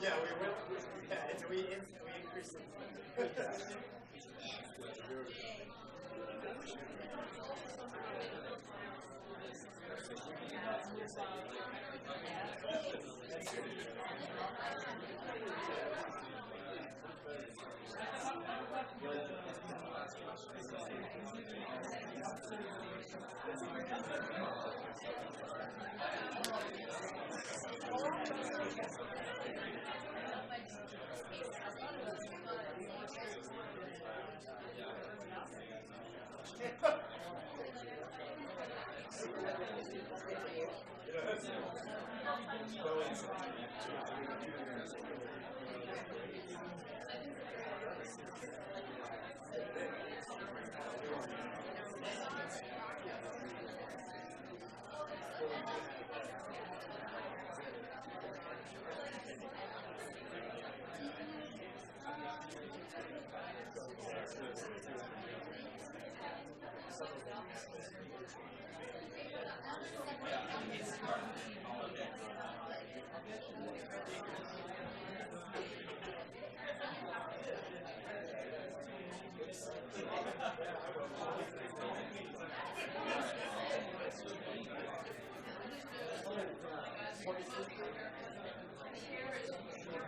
Yeah, we increased it.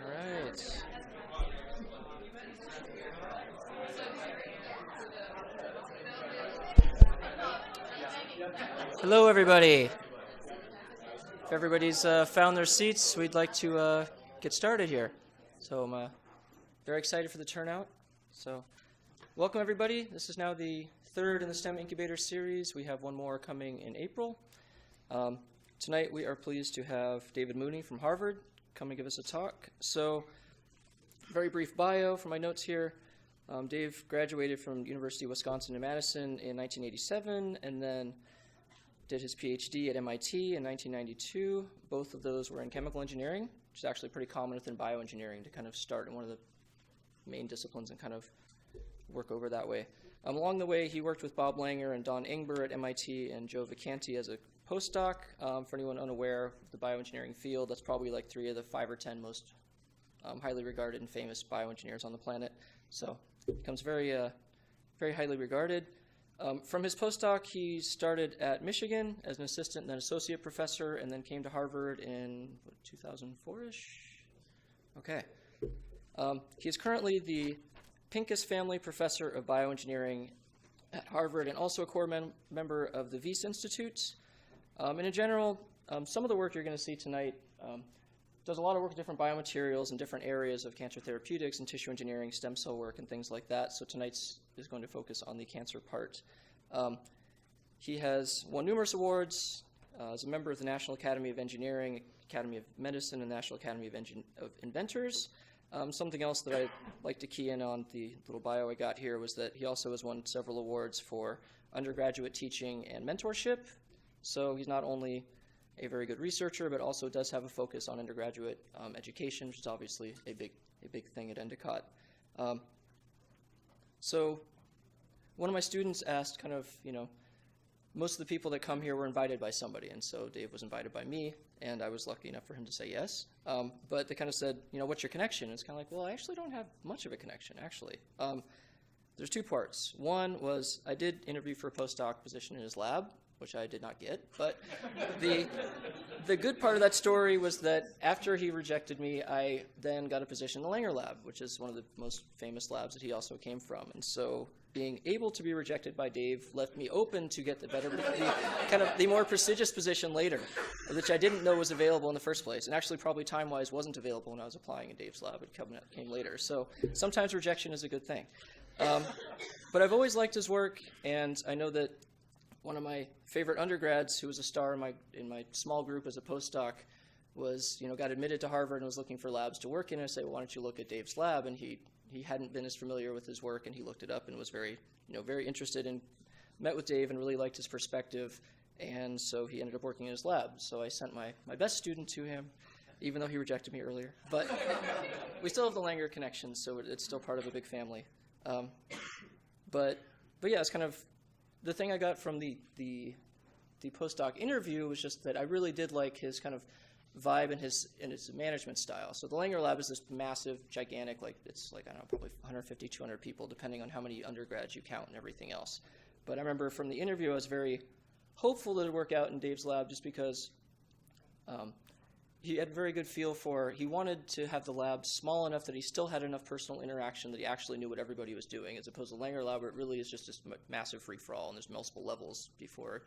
Right. Hello, everybody. If everybody's found their seats, we'd like to get started here. So I'm very excited for the turnout. So welcome, everybody. This is now the third in the STEM Incubator series. We have one more coming in April. Tonight, we are pleased to have David Mooney from Harvard come and give us a talk. So very brief bio for my notes here. Dave graduated from University of Wisconsin in Madison in 1987 and then did his PhD at MIT in 1992. Both of those were in chemical engineering, which is actually pretty common within bioengineering to kind of start in one of the main disciplines and kind of work over that way. Along the way, he worked with Bob Langer and Don Ingber at MIT and Joe Vicanti as a postdoc. For anyone unaware of the bioengineering field, that's probably like 3 of the 5 or 10 most highly regarded and famous bioengineers on the planet. So it becomes very, very highly regarded. From his postdoc, he started at Michigan as an assistant and then associate professor, and then came to Harvard in 2004-ish? Okay. He is currently the Pinkas Family Professor of Bioengineering at Harvard and also a core member of the Wyss Institute. And in general, some of the work you're going to see tonight does a lot of work with different biomaterials in different areas of cancer therapeutics and tissue engineering, stem cell work, and things like that. So tonight's is going to focus on the cancer part. He has won numerous awards as a member of the National Academy of Engineering, Academy of Medicine, and National Academy of Inventors. Something else that I'd like to key in on the little bio I got here was that he also has won several awards for undergraduate teaching and mentorship. So he's not only a very good researcher, but also does have a focus on undergraduate education, which is obviously a big thing at Endicott. So one of my students asked kind of, most of the people that come here were invited by somebody, and so Dave was invited by me, and I was lucky enough for him to say yes. But they kind of said, what's your connection? And it's kind of like, well, I actually don't have much of a connection, actually. There's 2 parts. One was I did interview for a postdoc position in his lab, which I did not get. But the good part of that story was that after he rejected me, I then got a position in the Langer lab, which is one of the most famous labs that he also came from. And so being able to be rejected by Dave left me open to get the more prestigious position later, which I didn't know was available in the first place. And actually probably time-wise wasn't available when I was applying in Dave's lab. It came later. So sometimes rejection is a good thing. But I've always liked his work, and I know that one of my favorite undergrads, who was a star in my small group as a postdoc, got admitted to Harvard and was looking for labs to work in. And I said, well, why don't you look at Dave's lab? And he hadn't been as familiar with his work, and he looked it up and was very interested and met with Dave and really liked his perspective. And so he ended up working in his lab. So I sent my best student to him, even though he rejected me earlier. But we still have the Langer connection, so it's still part of a big family. But yeah, it's kind of the thing I got from the the postdoc interview was just that I really did like his kind of vibe and his management style. So the Langer Lab is this massive, gigantic, it's I don't know, probably 150, 200 people, depending on how many undergrads you count and everything else. But I remember from the interview, I was very hopeful that it would work out in Dave's lab just because he had a very good feel for, he wanted to have the lab small enough that he still had enough personal interaction that he actually knew what everybody was doing, as opposed to the Langer Lab where it really is just this massive free-for-all, and there's multiple levels before,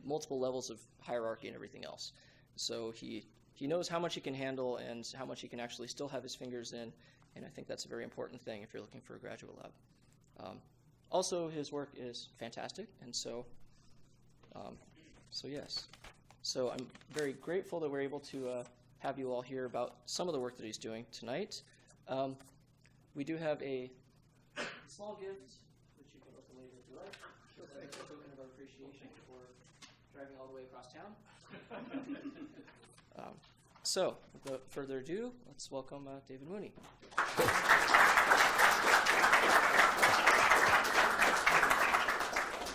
multiple levels of hierarchy and everything else. So he knows how much he can handle and how much he can actually still have his fingers in, and I think that's a very important thing if you're looking for a graduate lab. Also, his work is fantastic, and so yes. So I'm very grateful that we're able to have you all hear about some of the work that he's doing tonight. We do have a small gift, which you can open later if you like. Shows a token of our appreciation for driving all the way across town. So, without further ado, let's welcome David Mooney.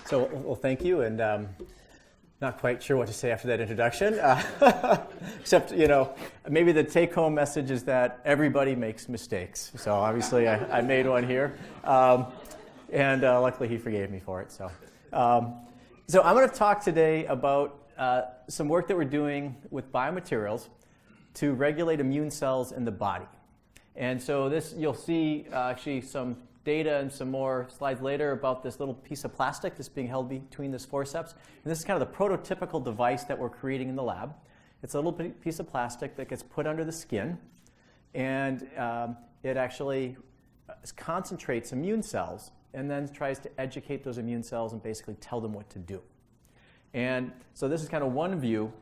So, well, thank you, and not quite sure what to say after that introduction, except, maybe the take-home message is that everybody makes mistakes. So obviously I made one here, and luckily he forgave me for it. So I'm going to talk today about some work that we're doing with biomaterials to regulate immune cells in the body. And so this, you'll see actually some data and some more slides later about this little piece of plastic that's being held between this forceps. And this is kind of the prototypical device that we're creating in the lab. It's a little piece of plastic that gets put under the skin, and it actually concentrates immune cells and then tries to educate those immune cells and basically tell them what to do. And so this is kind of one view.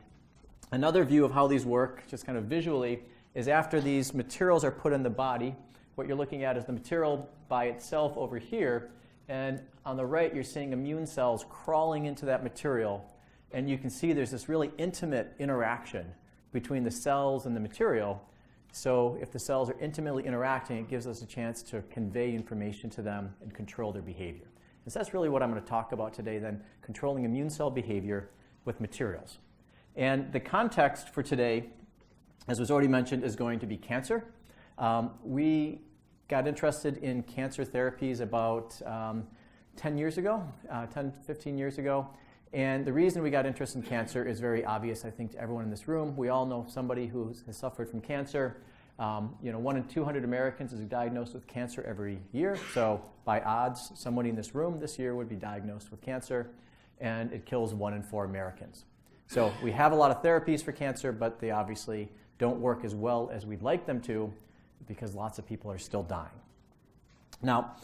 Another view of how these work, just kind of visually, is after these materials are put in the body, what you're looking at is the material by itself over here, and on the right you're seeing immune cells crawling into that material, and you can see there's this really intimate interaction between the cells and the material. So if the cells are intimately interacting, it gives us a chance to convey information to them and control their behavior. And so that's really what I'm going to talk about today then, controlling immune cell behavior with materials. And the context for today, as was already mentioned, is going to be cancer. We got interested in cancer therapies about 10 years ago, 10, 15 years ago. And the reason we got interested in cancer is very obvious, I think, to everyone in this room. We all know somebody who has suffered from cancer. 1 in 200 Americans is diagnosed with cancer every year. So by odds, somebody in this room this year would be diagnosed with cancer, and it kills 1 in 4 Americans. So we have a lot of therapies for cancer, but they obviously don't work as well as we'd like them to, because lots of people are still dying. Now,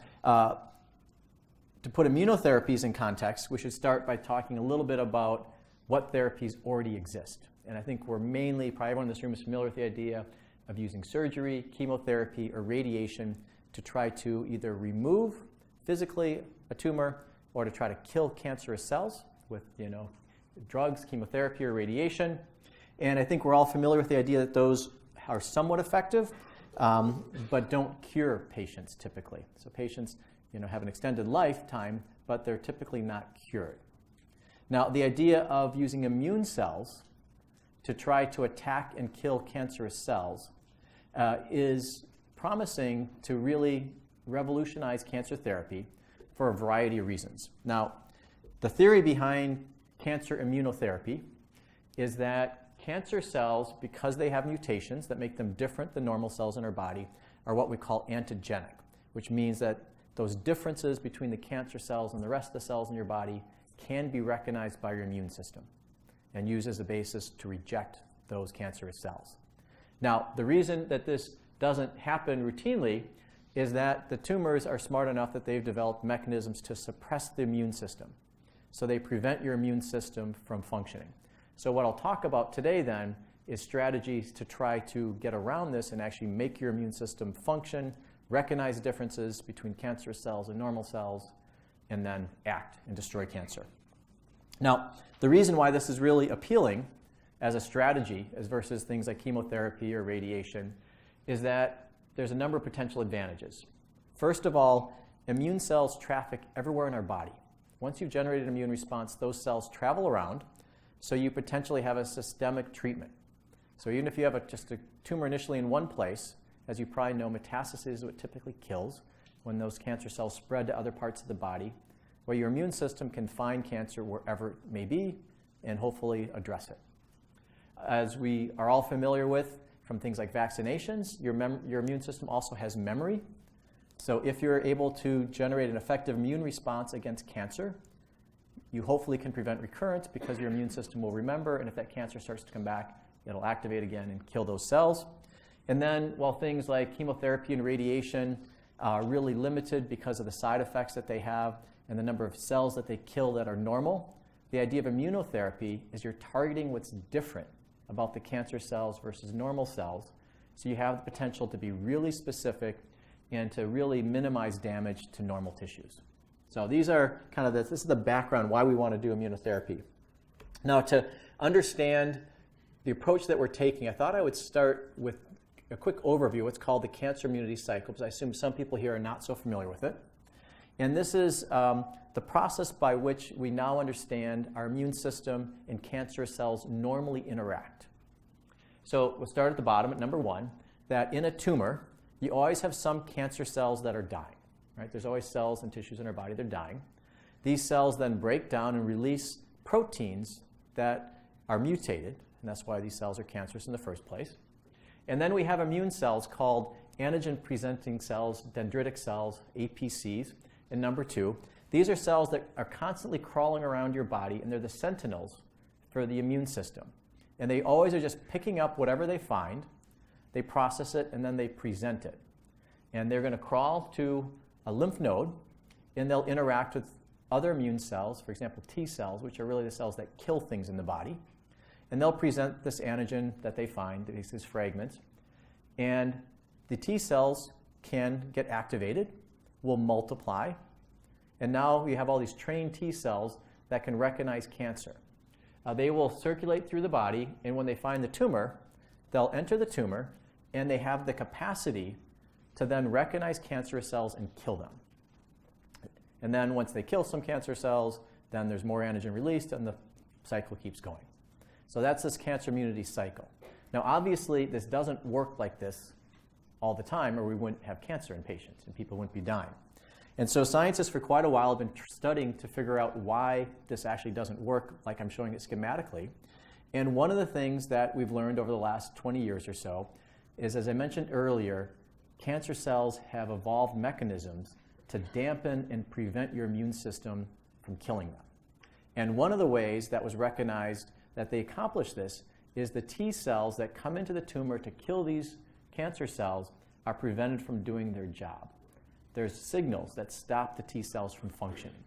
to put immunotherapies in context, we should start by talking a little bit about what therapies already exist. And I think we're mainly, probably everyone in this room is familiar with the idea of using surgery, chemotherapy, or radiation to try to either remove physically a tumor or to try to kill cancerous cells with, drugs, chemotherapy, or radiation. And I think we're all familiar with the idea that those are somewhat effective, but don't cure patients typically. So patients, have an extended lifetime, but they're typically not cured. Now, the idea of using immune cells to try to attack and kill cancerous cells is promising to really revolutionize cancer therapy for a variety of reasons. Now, the theory behind cancer immunotherapy is that cancer cells, because they have mutations that make them different than normal cells in our body, are what we call antigenic, which means that those differences between the cancer cells and the rest of the cells in your body can be recognized by your immune system and used as a basis to reject those cancerous cells. Now, the reason that this doesn't happen routinely is that the tumors are smart enough that they've developed mechanisms to suppress the immune system. So they prevent your immune system from functioning. So what I'll talk about today then is strategies to try to get around this and actually make your immune system function, recognize differences between cancerous cells and normal cells, and then act and destroy cancer. Now, the reason why this is really appealing as a strategy as versus things like chemotherapy or radiation is that there's a number of potential advantages. First of all, immune cells traffic everywhere in our body. Once you've generated an immune response, those cells travel around, so you potentially have a systemic treatment. So even if you have just a tumor initially in one place, as you probably know, metastasis is what typically kills when those cancer cells spread to other parts of the body, where your immune system can find cancer wherever it may be and hopefully address it. As we are all familiar with from things like vaccinations, your immune system also has memory. So if you're able to generate an effective immune response against cancer, you hopefully can prevent recurrence because your immune system will remember, and if that cancer starts to come back, it'll activate again and kill those cells. And then while things like chemotherapy and radiation are really limited because of the side effects that they have and the number of cells that they kill that are normal, the idea of immunotherapy is you're targeting what's different about the cancer cells versus normal cells. So you have the potential to be really specific and to really minimize damage to normal tissues. So these are kind of this is the background why we want to do immunotherapy. Now, to understand the approach that we're taking, I thought I would start with a quick overview of what's called the cancer immunity cycle, because I assume some people here are not so familiar with it. And this is the process by which we now understand our immune system and cancerous cells normally interact. So we'll start at the bottom at number one, that in a tumor, you always have some cancer cells that are dying. Right? There's always cells and tissues in our body that are dying. These cells then break down and release proteins that are mutated, and that's why these cells are cancerous in the first place. And then we have immune cells called antigen-presenting cells, dendritic cells, APCs, and number two. These are cells that are constantly crawling around your body, and they're the sentinels for the immune system. And they always are just picking up whatever they find, they process it, and then they present it. And they're going to crawl to a lymph node, and they'll interact with other immune cells, for example, T cells, which are really the cells that kill things in the body. And they'll present this antigen that they find, these fragments. And the T cells can get activated, will multiply, and now we have all these trained T cells that can recognize cancer. They will circulate through the body, and when they find the tumor, they'll enter the tumor, and they have the capacity to then recognize cancerous cells and kill them. And then once they kill some cancer cells, then there's more antigen released, and the cycle keeps going. So that's this cancer immunity cycle. Now, obviously, this doesn't work like this all the time, or we wouldn't have cancer in patients, and people wouldn't be dying. And so scientists for quite a while have been studying to figure out why this actually doesn't work like I'm showing it schematically. And one of the things that we've learned over the last 20 years or so is, as I mentioned earlier, cancer cells have evolved mechanisms to dampen and prevent your immune system from killing them. And one of the ways that was recognized that they accomplish this is the T cells that come into the tumor to kill these cancer cells are prevented from doing their job. There's signals that stop the T cells from functioning.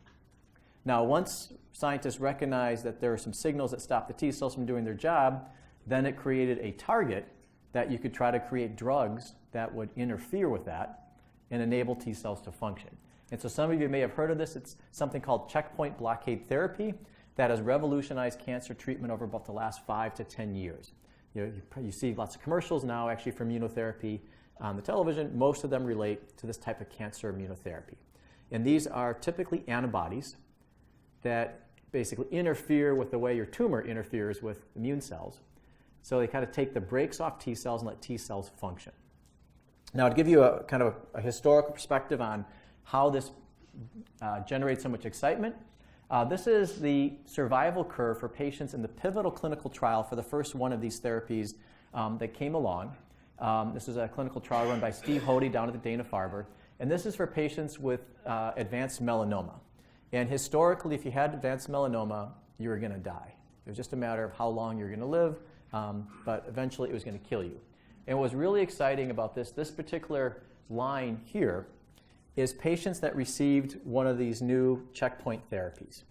Now, once scientists recognized that there are some signals that stop the T cells from doing their job, then it created a target that you could try to create drugs that would interfere with that and enable T cells to function. And so some of you may have heard of this. It's something called checkpoint blockade therapy that has revolutionized cancer treatment over about the last 5 to 10 years. You see lots of commercials now actually for immunotherapy on the television. Most of them relate to this type of cancer immunotherapy. And these are typically antibodies that basically interfere with the way your tumor interferes with immune cells. So they kind of take the brakes off T cells and let T cells function. Now, to give you a kind of a historical perspective on how this generates so much excitement, this is the survival curve for patients in the pivotal clinical trial for the first one of these therapies that came along. This is a clinical trial run by Steve Hody down at the Dana-Farber. And this is for patients with advanced melanoma. And historically, if you had advanced melanoma, you were going to die. It was just a matter of how long you're going to live, but eventually it was going to kill you. And what was really exciting about this particular line here is patients that received one of these new checkpoint therapies.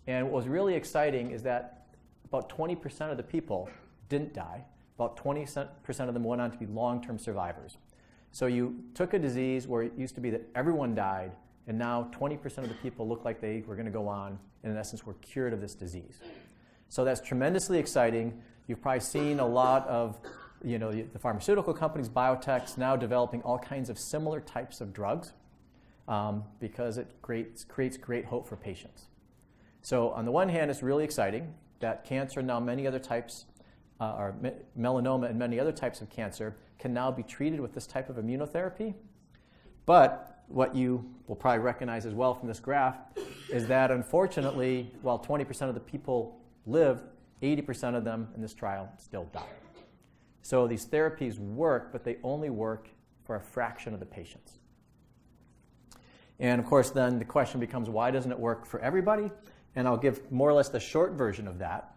And what was really exciting is that about 20% of the people didn't die. About 20% of them went on to be long-term survivors. So you took a disease where it used to be that everyone died, and now 20% of the people look like they were going to go on, and in essence were cured of this disease. So that's tremendously exciting. You've probably seen a lot of the pharmaceutical companies, biotechs, now developing all kinds of similar types of drugs because it creates great hope for patients. So on the one hand, it's really exciting that cancer and now many other types, or melanoma and many other types of cancer, can now be treated with this type of immunotherapy. But what you will probably recognize as well from this graph is that unfortunately, while 20% of the people live, 80% of them in this trial still die. So these therapies work, but they only work for a fraction of the patients. And of course, then the question becomes, why doesn't it work for everybody? And I'll give more or less the short version of that,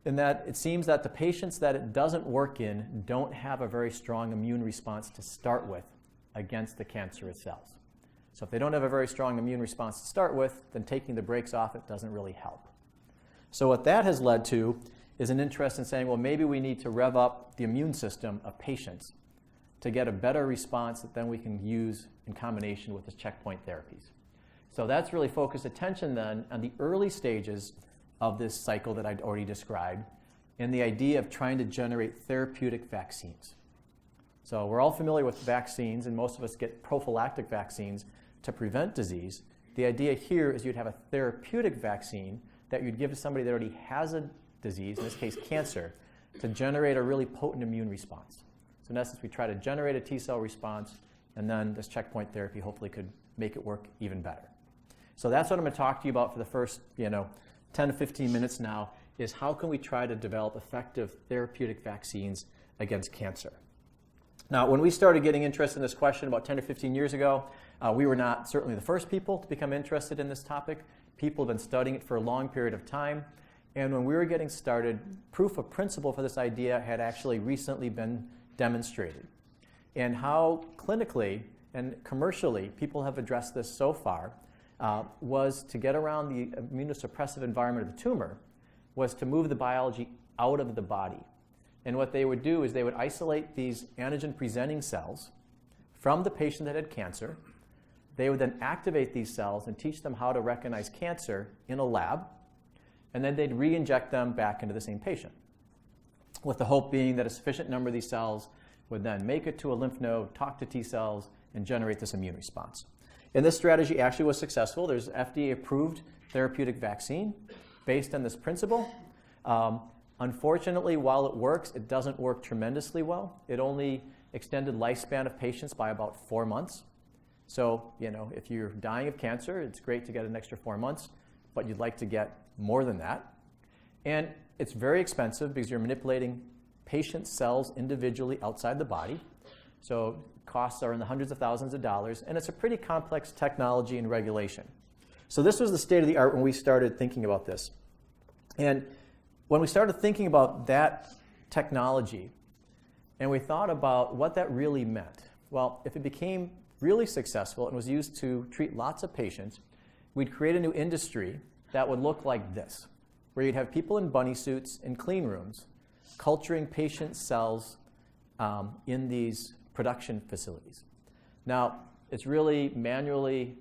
in that it seems that the patients that it doesn't work in don't have a very strong immune response to start with against the cancerous cells. So if they don't have a very strong immune response to start with, then taking the brakes off it doesn't really help. So what that has led to is an interest in saying, well, maybe we need to rev up the immune system of patients to get a better response that then we can use in combination with the checkpoint therapies. So that's really focused attention then on the early stages of this cycle that I'd already described, and the idea of trying to generate therapeutic vaccines. So we're all familiar with vaccines, and most of us get prophylactic vaccines to prevent disease. The idea here is you'd have a therapeutic vaccine that you'd give to somebody that already has a disease, in this case cancer, to generate a really potent immune response. So in essence, we try to generate a T-cell response, and then this checkpoint therapy hopefully could make it work even better. So that's what I'm going to talk to you about for the first 10 to 15 minutes now, is how can we try to develop effective therapeutic vaccines against cancer. Now, when we started getting interested in this question about 10 to 15 years ago, we were not certainly the first people to become interested in this topic. People have been studying it for a long period of time. And when we were getting started, proof of principle for this idea had actually recently been demonstrated. And how clinically and commercially people have addressed this so far was to get around the immunosuppressive environment of the tumor, was to move the biology out of the body. And what they would do is they would isolate these antigen-presenting cells from the patient that had cancer. They would then activate these cells and teach them how to recognize cancer in a lab, and then they'd re-inject them back into the same patient, with the hope being that a sufficient number of these cells would then make it to a lymph node, talk to T cells, and generate this immune response. And this strategy actually was successful. There's an FDA-approved therapeutic vaccine based on this principle. Unfortunately, while it works, it doesn't work tremendously well. It only extended lifespan of patients by about 4 months. So, if you're dying of cancer, it's great to get an extra 4 months, but you'd like to get more than that. And it's very expensive because you're manipulating patient cells individually outside the body. So costs are in the hundreds of thousands of dollars, and it's a pretty complex technology and regulation. So this was the state of the art when we started thinking about this. And when we started thinking about that technology, and we thought about what that really meant, well, if it became really successful and was used to treat lots of patients, we'd create a new industry that would look like this, where you'd have people in bunny suits in clean rooms culturing patient cells in these production facilities. Now, it's really manually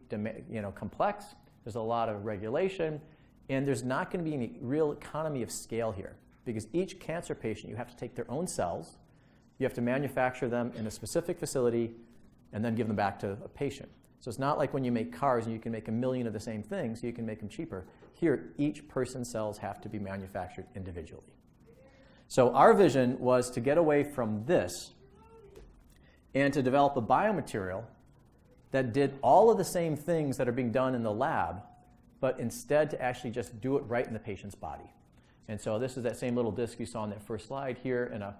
complex. There's a lot of regulation, and there's not going to be any real economy of scale here, because each cancer patient, you have to take their own cells, you have to manufacture them in a specific facility, and then give them back to a patient. So it's not like when you make cars and you can make 1 million of the same thing, so you can make them cheaper. Here, each person's cells have to be manufactured individually. So our vision was to get away from this and to develop a biomaterial that did all of the same things that are being done in the lab, but instead to actually just do it right in the patient's body. And so this is that same little disc you saw on that first slide here in a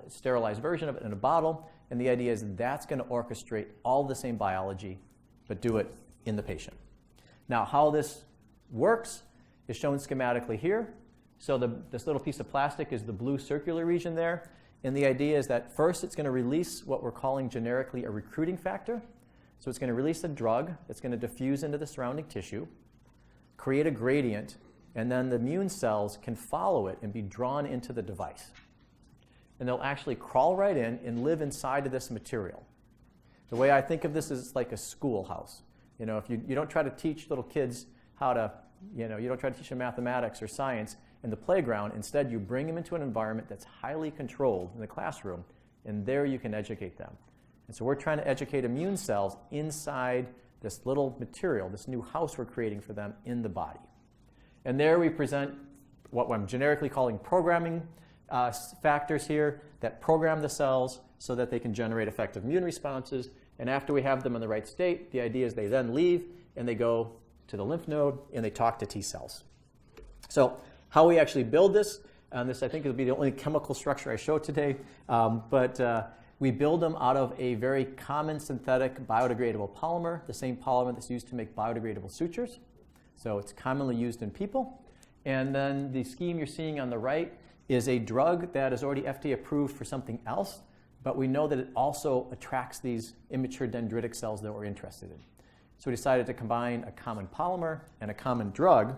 sterilized version of it in a bottle. And the idea is that's going to orchestrate all the same biology, but do it in the patient. Now, how this works is shown schematically here. So this little piece of plastic is the blue circular region there. And the idea is that first it's going to release what we're calling generically a recruiting factor. So it's going to release a drug that's going to diffuse into the surrounding tissue, create a gradient, and then the immune cells can follow it and be drawn into the device. And they'll actually crawl right in and live inside of this material. The way I think of this is like a schoolhouse. If you don't try to teach little kids how to, you don't try to teach them mathematics or science in the playground. Instead, you bring them into an environment that's highly controlled in the classroom, and there you can educate them. And so we're trying to educate immune cells inside this little material, this new house we're creating for them in the body. And there we present what I'm generically calling programming factors here that program the cells so that they can generate effective immune responses. And after we have them in the right state, the idea is they then leave and they go to the lymph node and they talk to T cells. So how we actually build this, and this I think will be the only chemical structure I show today, but we build them out of a very common synthetic biodegradable polymer, the same polymer that's used to make biodegradable sutures. So it's commonly used in people. And then the scheme you're seeing on the right is a drug that is already FDA approved for something else, but we know that it also attracts these immature dendritic cells that we're interested in. So we decided to combine a common polymer and a common drug.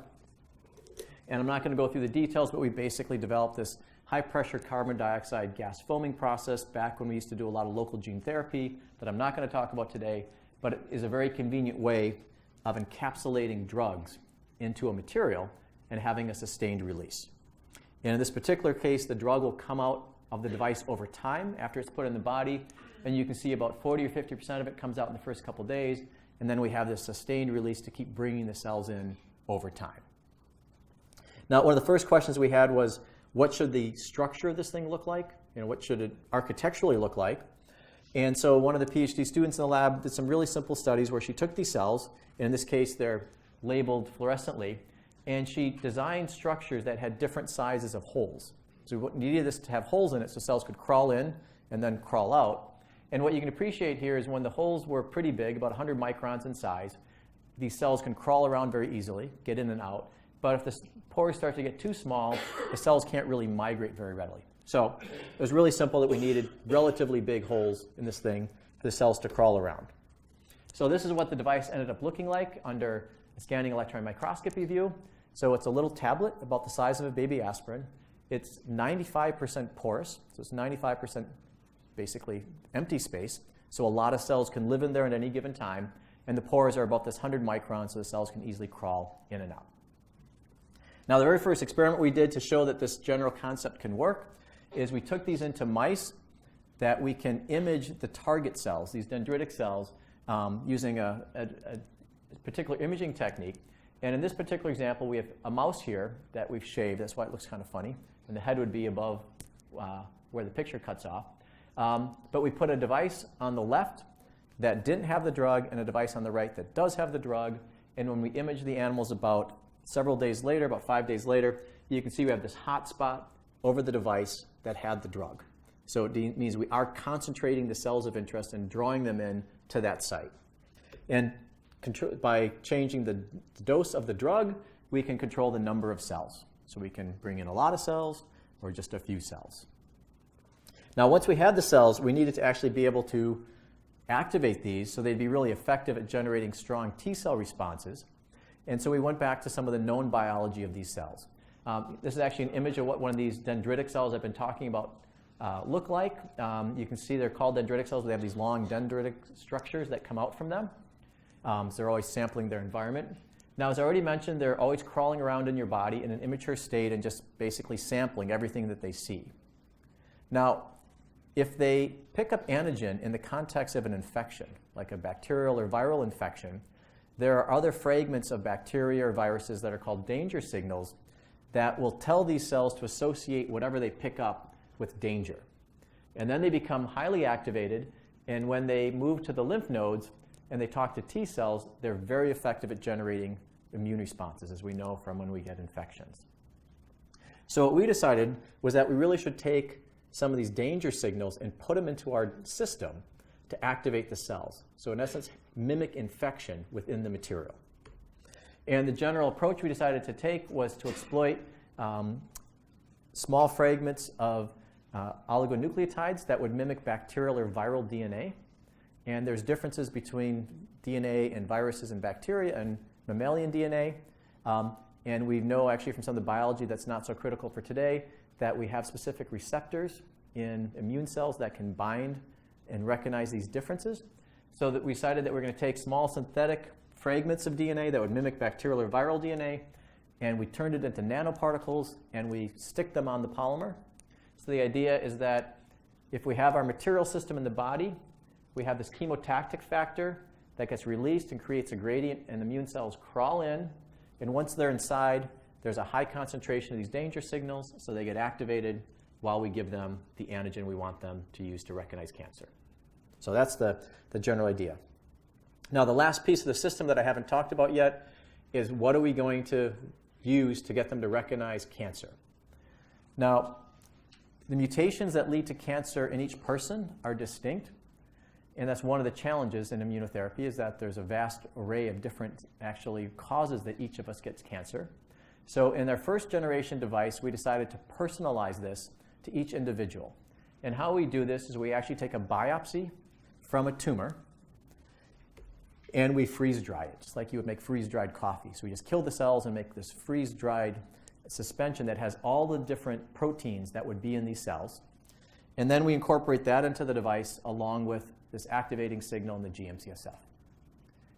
And I'm not going to go through the details, but we basically developed this high-pressure carbon dioxide gas foaming process back when we used to do a lot of local gene therapy that I'm not going to talk about today, but it is a very convenient way of encapsulating drugs into a material and having a sustained release. And in this particular case, the drug will come out of the device over time after it's put in the body, and you can see about 40 or 50% of it comes out in the first couple days, and then we have this sustained release to keep bringing the cells in over time. Now, one of the first questions we had was, what should the structure of this thing look like? What should it architecturally look like? And so one of the PhD students in the lab did some really simple studies where she took these cells, and in this case they're labeled fluorescently, and she designed structures that had different sizes of holes. So we needed this to have holes in it so cells could crawl in and then crawl out. And what you can appreciate here is when the holes were pretty big, about 100 microns in size, these cells can crawl around very easily, get in and out. But if the pores start to get too small, the cells can't really migrate very readily. So it was really simple that we needed relatively big holes in this thing for the cells to crawl around. So this is what the device ended up looking like under a scanning electron microscopy view. So it's a little tablet about the size of a baby aspirin. It's 95% porous, so it's 95% basically empty space. So a lot of cells can live in there at any given time. And the pores are about this 100 microns, so the cells can easily crawl in and out. Now, the very first experiment we did to show that this general concept can work is we took these into mice that we can image the target cells, these dendritic cells, using a particular imaging technique. And in this particular example, we have a mouse here that we've shaved. That's why it looks kind of funny. And the head would be above where the picture cuts off. But we put a device on the left that didn't have the drug and a device on the right that does have the drug. And when we image the animals about several days later, about 5 days later, you can see we have this hot spot over the device that had the drug. So it means we are concentrating the cells of interest and drawing them in to that site. And by changing the dose of the drug, we can control the number of cells. So we can bring in a lot of cells or just a few cells. Now, once we had the cells, we needed to actually be able to activate these so they'd be really effective at generating strong T cell responses. And so we went back to some of the known biology of these cells. This is actually an image of what one of these dendritic cells I've been talking about look like. You can see they're called dendritic cells. They have these long dendritic structures that come out from them. So they're always sampling their environment. Now, as I already mentioned, they're always crawling around in your body in an immature state and just basically sampling everything that they see. Now, if they pick up antigen in the context of an infection, like a bacterial or viral infection, there are other fragments of bacteria or viruses that are called danger signals that will tell these cells to associate whatever they pick up with danger. And then they become highly activated, and when they move to the lymph nodes and they talk to T cells, they're very effective at generating immune responses, as we know from when we get infections. So what we decided was that we really should take some of these danger signals and put them into our system to activate the cells. So in essence, mimic infection within the material. And the general approach we decided to take was to exploit small fragments of oligonucleotides that would mimic bacterial or viral DNA. And there's differences between DNA and viruses and bacteria and mammalian DNA. And we know actually from some of the biology that's not so critical for today that we have specific receptors in immune cells that can bind and recognize these differences. So that we decided that we're going to take small synthetic fragments of DNA that would mimic bacterial or viral DNA, and we turned it into nanoparticles and we stick them on the polymer. So the idea is that if we have our material system in the body, we have this chemotactic factor that gets released and creates a gradient, and immune cells crawl in, and once they're inside, there's a high concentration of these danger signals, so they get activated while we give them the antigen we want them to use to recognize cancer. So that's the general idea. Now, the last piece of the system that I haven't talked about yet is what are we going to use to get them to recognize cancer. Now, the mutations that lead to cancer in each person are distinct, and that's one of the challenges in immunotherapy is that there's a vast array of different actually causes that each of us gets cancer. So in our first generation device, we decided to personalize this to each individual. And how we do this is we actually take a biopsy from a tumor and we freeze dry it, just like you would make freeze-dried coffee. So we just kill the cells and make this freeze-dried suspension that has all the different proteins that would be in these cells. And then we incorporate that into the device along with this activating signal in the GM-CSF.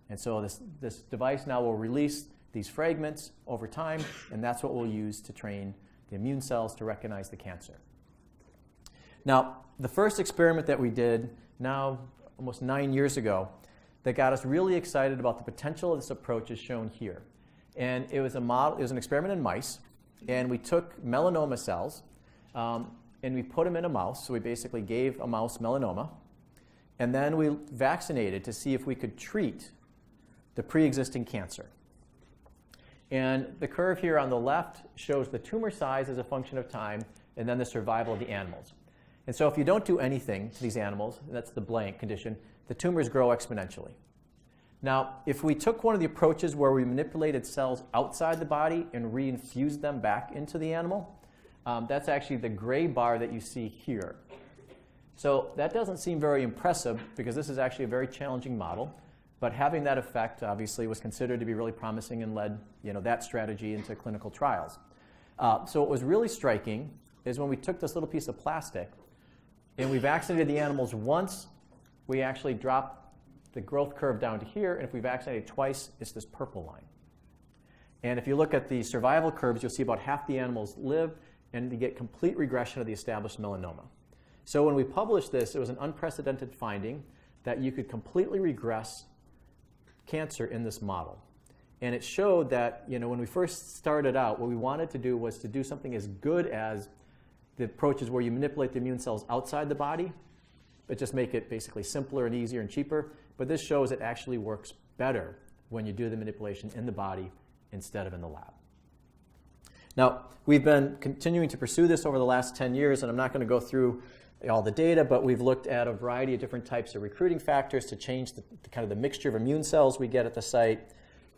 And so this device now will release these fragments over time, and that's what we'll use to train the immune cells to recognize the cancer. Now, the first experiment that we did now almost 9 years ago that got us really excited about the potential of this approach is shown here. And it was an experiment in mice, and we took melanoma cells and we put them in a mouse. So we basically gave a mouse melanoma, and then we vaccinated to see if we could treat the pre-existing cancer. And the curve here on the left shows the tumor size as a function of time, and then the survival of the animals. And so if you don't do anything to these animals, that's the blank condition, the tumors grow exponentially. Now, if we took one of the approaches where we manipulated cells outside the body and reinfused them back into the animal, that's actually the gray bar that you see here. So that doesn't seem very impressive because this is actually a very challenging model. But having that effect obviously was considered to be really promising and led that strategy into clinical trials. So what was really striking is when we took this little piece of plastic and we vaccinated the animals once, we actually dropped the growth curve down to here, and if we vaccinated twice, it's this purple line. And if you look at the survival curves, you'll see about half the animals live, and you get complete regression of the established melanoma. So when we published this, it was an unprecedented finding that you could completely regress cancer in this model. And it showed that when we first started out, what we wanted to do was to do something as good as the approaches where you manipulate the immune cells outside the body, but just make it basically simpler and easier and cheaper. But this shows it actually works better when you do the manipulation in the body instead of in the lab. Now, we've been continuing to pursue this over the last 10 years, and I'm not going to go through all the data, but we've looked at a variety of different types of recruiting factors to change the kind of the mixture of immune cells we get at the site.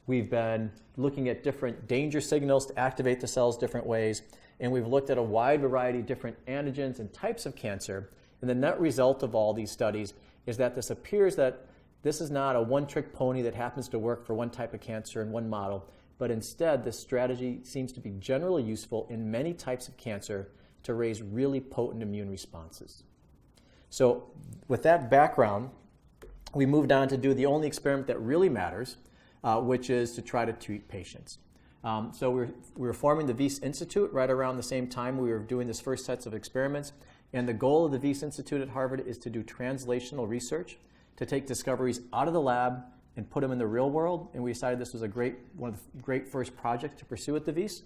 We've been looking at different danger signals to activate the cells different ways, and we've looked at a wide variety of different antigens and types of cancer. And the net result of all these studies is that this appears that this is not a one-trick pony that happens to work for one type of cancer in one model, but instead this strategy seems to be generally useful in many types of cancer to raise really potent immune responses. So with that background, we moved on to do the only experiment that really matters, which is to try to treat patients. So we were forming the Wyss Institute right around the same time we were doing this first sets of experiments. And the goal of the Wyss Institute at Harvard is to do translational research, to take discoveries out of the lab and put them in the real world. And we decided this was one of the great first projects to pursue at the Wyss.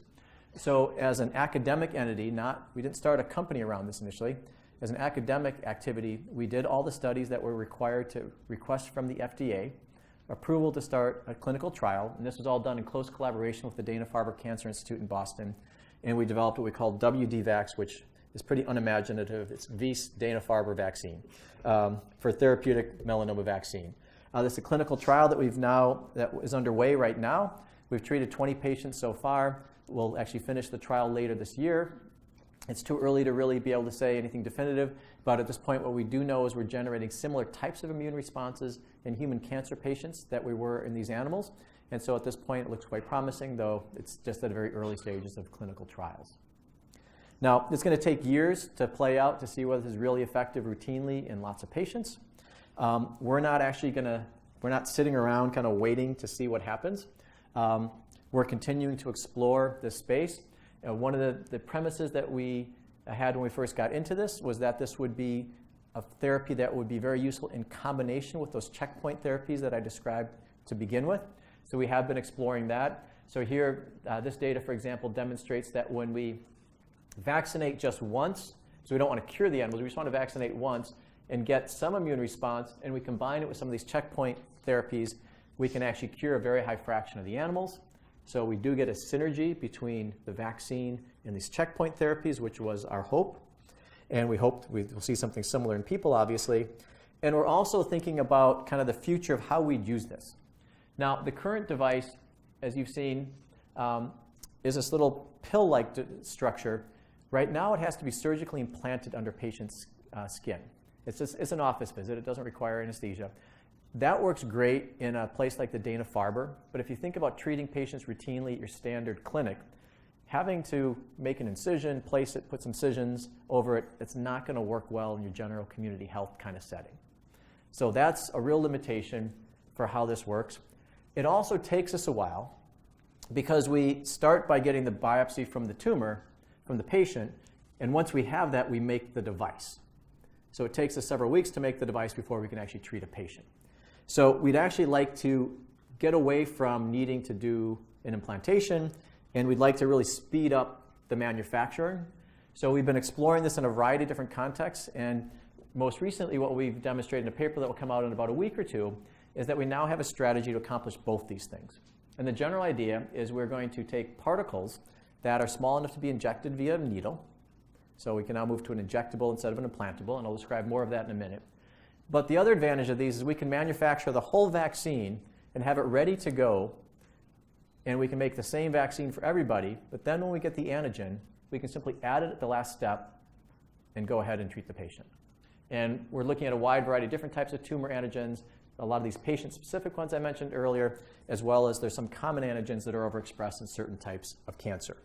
So as an academic entity, we didn't start a company around this initially. As an academic activity, we did all the studies that were required to request from the FDA approval to start a clinical trial. And this was all done in close collaboration with the Dana-Farber Cancer Institute in Boston. And we developed what we called WDVax, which is pretty unimaginative. It's Wyss Dana-Farber vaccine for therapeutic melanoma vaccine. This is a clinical trial that is underway right now. We've treated 20 patients so far. We'll actually finish the trial later this year. It's too early to really be able to say anything definitive, but at this point what we do know is we're generating similar types of immune responses in human cancer patients that we were in these animals. And so at this point it looks quite promising, though it's just at very early stages of clinical trials. Now, it's going to take years to play out to see whether this is really effective routinely in lots of patients. We're not sitting around kind of waiting to see what happens. We're continuing to explore this space. One of the premises that we had when we first got into this was that this would be a therapy that would be very useful in combination with those checkpoint therapies that I described to begin with. So we have been exploring that. So here, this data, for example, demonstrates that when we vaccinate just once, so we don't want to cure the animals, we just want to vaccinate once and get some immune response, and we combine it with some of these checkpoint therapies, we can actually cure a very high fraction of the animals. So we do get a synergy between the vaccine and these checkpoint therapies, which was our hope. And we hoped we'll see something similar in people, obviously. And we're also thinking about kind of the future of how we'd use this. Now, the current device, as you've seen, is this little pill-like structure. Right now, it has to be surgically implanted under patients' skin. It's an office visit. It doesn't require anesthesia. That works great in a place like the Dana-Farber. But if you think about treating patients routinely at your standard clinic, having to make an incision, place it, put some incisions over it, it's not going to work well in your general community health kind of setting. So that's a real limitation for how this works. It also takes us a while because we start by getting the biopsy from the tumor, from the patient, and once we have that, we make the device. So it takes us several weeks to make the device before we can actually treat a patient. So we'd actually like to get away from needing to do an implantation, and we'd like to really speed up the manufacturing. So we've been exploring this in a variety of different contexts, and most recently what we've demonstrated in a paper that will come out in about a week or two is that we now have a strategy to accomplish both these things. And the general idea is we're going to take particles that are small enough to be injected via a needle. So we can now move to an injectable instead of an implantable, and I'll describe more of that in a minute. But the other advantage of these is we can manufacture the whole vaccine and have it ready to go, and we can make the same vaccine for everybody, but then when we get the antigen, we can simply add it at the last step and go ahead and treat the patient. And we're looking at a wide variety of different types of tumor antigens, a lot of these patient-specific ones I mentioned earlier, as well as there's some common antigens that are overexpressed in certain types of cancer.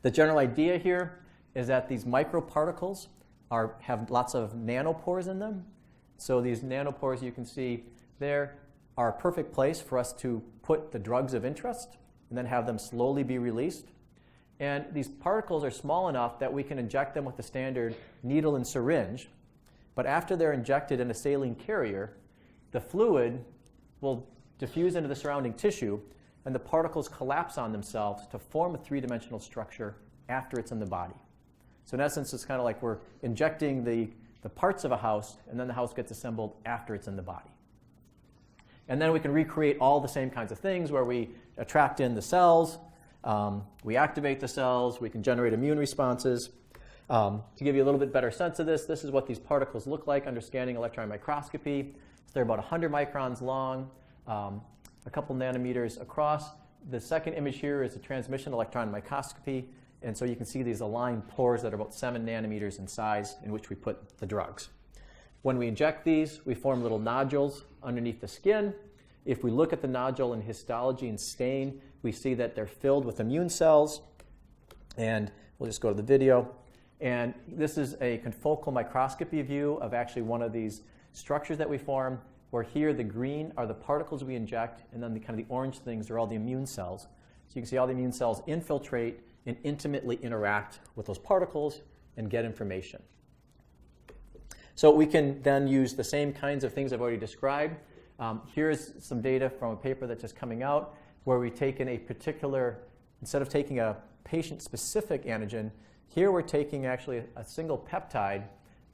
The general idea here is that these microparticles have lots of nanopores in them. So these nanopores you can see there are a perfect place for us to put the drugs of interest and then have them slowly be released. And these particles are small enough that we can inject them with the standard needle and syringe. But after they're injected in a saline carrier, the fluid will diffuse into the surrounding tissue, and the particles collapse on themselves to form a three-dimensional structure after it's in the body. So in essence, it's kind of like we're injecting the parts of a house, and then the house gets assembled after it's in the body. And then we can recreate all the same kinds of things where we attract in the cells, we activate the cells, we can generate immune responses. To give you a little bit better sense of this is what these particles look like under scanning electron microscopy. So they're about 100 microns long, a couple nanometers across. The second image here is a transmission electron microscopy. And so you can see these aligned pores that are about 7 nanometers in size in which we put the drugs. When we inject these, we form little nodules underneath the skin. If we look at the nodule in histology and stain, we see that they're filled with immune cells. And we'll just go to the video. And this is a confocal microscopy view of actually one of these structures that we form, where here the green are the particles we inject, and then the orange things are all the immune cells. So you can see all the immune cells infiltrate and intimately interact with those particles and get information. So we can then use the same kinds of things I've already described. Here's some data from a paper that's just coming out where we've taken a particular, instead of taking a patient-specific antigen, here we're taking actually a single peptide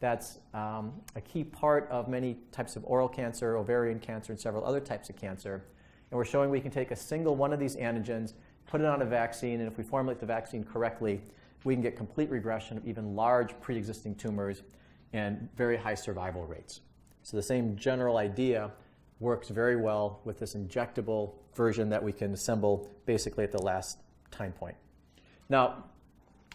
that's a key part of many types of oral cancer, ovarian cancer, and several other types of cancer. And we're showing we can take a single one of these antigens, put it on a vaccine, and if we formulate the vaccine correctly, we can get complete regression of even large pre-existing tumors and very high survival rates. So the same general idea works very well with this injectable version that we can assemble basically at the last time point. Now,